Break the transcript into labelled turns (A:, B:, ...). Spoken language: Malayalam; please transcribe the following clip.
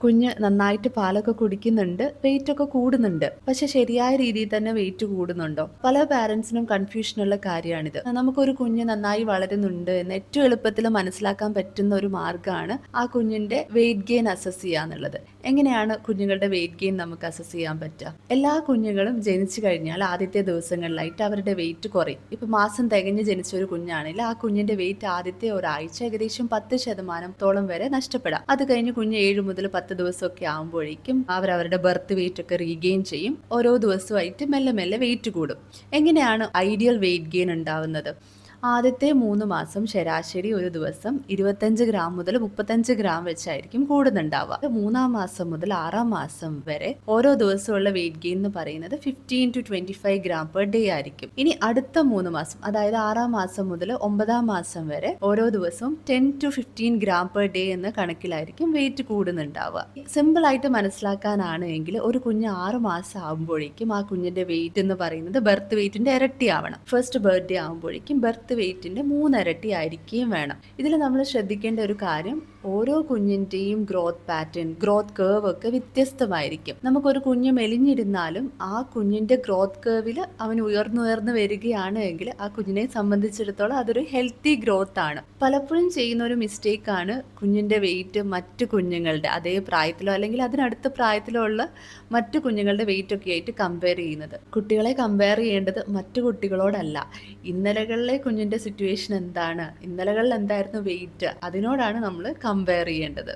A: കുഞ്ഞ് നന്നായിട്ട് പാലൊക്കെ കുടിക്കുന്നുണ്ട്, വെയിറ്റ് ഒക്കെ കൂടുന്നുണ്ട്. പക്ഷെ ശരിയായ രീതിയിൽ തന്നെ വെയിറ്റ് കൂടുന്നുണ്ടോ? പല പാരന്റ്സിനും കൺഫ്യൂഷനുള്ള കാര്യമാണിത്. നമുക്കൊരു കുഞ്ഞ് നന്നായി വളരുന്നുണ്ട് എന്ന് ഏറ്റവും എളുപ്പത്തിൽ മനസ്സിലാക്കാൻ പറ്റുന്ന ഒരു മാർഗ്ഗമാണ് ആ കുഞ്ഞിന്റെ വെയിറ്റ് ഗെയിൻ അസസ് ചെയ്യുക എന്നുള്ളത്. എങ്ങനെയാണ് കുഞ്ഞുങ്ങളുടെ വെയിറ്റ് ഗെയിൻ നമുക്ക് അസസ് ചെയ്യാൻ പറ്റുക? എല്ലാ കുഞ്ഞുങ്ങളും ജനിച്ചു കഴിഞ്ഞാൽ ആദ്യത്തെ ദിവസങ്ങളിലായിട്ട് അവരുടെ വെയിറ്റ് കുറയും. ഇപ്പൊ മാസം തികഞ്ഞ് ജനിച്ച ഒരു കുഞ്ഞാണെങ്കിൽ ആ കുഞ്ഞിന്റെ വെയിറ്റ് ആദ്യത്തെ ഒരാഴ്ച ഏകദേശം 10% വരെ നഷ്ടപ്പെടാം. അത് കഴിഞ്ഞ് കുഞ്ഞ് 7 മുതൽ 10 ദിവസമൊക്കെ ആകുമ്പോഴേക്കും അവരവരുടെ ബർത്ത് വെയിറ്റ് ഒക്കെ റീഗെയിൻ ചെയ്യും. ഓരോ ദിവസമായിട്ട് മെല്ലെ മെല്ലെ വെയിറ്റ് കൂടും. എങ്ങനെയാണ് ഐഡിയൽ വെയിറ്റ് ഗെയിൻ ഉണ്ടാവുന്നത്? ആദ്യത്തെ 3 മാസം ശരാശരി ഒരു ദിവസം 25 ഗ്രാം മുതൽ 35 ഗ്രാം വെച്ചായിരിക്കും കൂടുന്നുണ്ടാവുക. 3-ാം മാസം മുതൽ 6-ാം മാസം വരെ ഓരോ ദിവസമുള്ള വെയിറ്റ് ഗെയിൻ എന്ന് പറയുന്നത് 15 to 25 ഗ്രാം പെർ ഡേ ആയിരിക്കും. ഇനി അടുത്ത 3 മാസം, അതായത് 6-ാം മാസം മുതൽ 9-ാം മാസം വരെ ഓരോ ദിവസവും 10 to 15 ഗ്രാം പെർ ഡേ എന്ന കണക്കിലായിരിക്കും വെയിറ്റ് കൂടുന്നുണ്ടാവുക. സിമ്പിൾ ആയിട്ട് മനസ്സിലാക്കാനാണ് എങ്കിൽ ഒരു കുഞ്ഞ് 6 മാസം ആകുമ്പോഴേക്കും ആ കുഞ്ഞിന്റെ വെയിറ്റ് എന്ന് പറയുന്നത് ബർത്ത് വെയിറ്റിന്റെ ഇരട്ടിയാവണം. ഫസ്റ്റ് ബർത്ത്ഡേ ആകുമ്പോഴേക്കും ബർത്ത് വെയിറ്റിന്റെ 3 ഇരട്ടി ആയിരിക്കുകയും വേണം. ഇതിൽ നമ്മൾ ശ്രദ്ധിക്കേണ്ട ഒരു കാര്യം, ഓരോ കുഞ്ഞിന്റെയും ഗ്രോത്ത് പാറ്റേൺ, ഗ്രോത്ത് കേർവ് ഒക്കെ വ്യത്യസ്തമായിരിക്കും. നമുക്കൊരു കുഞ്ഞ് മെലിഞ്ഞിരുന്നാലും ആ കുഞ്ഞിന്റെ ഗ്രോത്ത് കേർവിൽ അവൻ ഉയർന്നുയർന്ന് വരികയാണ് എങ്കിൽ ആ കുഞ്ഞിനെ സംബന്ധിച്ചിടത്തോളം അതൊരു ഹെൽത്തി ഗ്രോത്ത് ആണ്. പലപ്പോഴും ചെയ്യുന്ന ഒരു മിസ്റ്റേക്ക് ആണ് കുഞ്ഞിന്റെ വെയിറ്റ് മറ്റു കുഞ്ഞുങ്ങളുടെ അതേ പ്രായത്തിലോ അല്ലെങ്കിൽ അതിനടുത്ത പ്രായത്തിലോ ഉള്ള മറ്റു കുഞ്ഞുങ്ങളുടെ വെയിറ്റ് ഒക്കെ ആയിട്ട് കമ്പയർ ചെയ്യുന്നത്. കുട്ടികളെ കമ്പയർ ചെയ്യേണ്ടത് മറ്റു കുട്ടികളോടല്ല, ഇന്നലകളിലെ കുഞ്ഞിന്റെ സിറ്റുവേഷൻ എന്താണ്, ഇന്നലകളിൽ എന്തായിരുന്നു വെയിറ്റ്, അതിനോടാണ് നമ്മൾ കമ്പയർ ചെയ്യേണ്ടത്.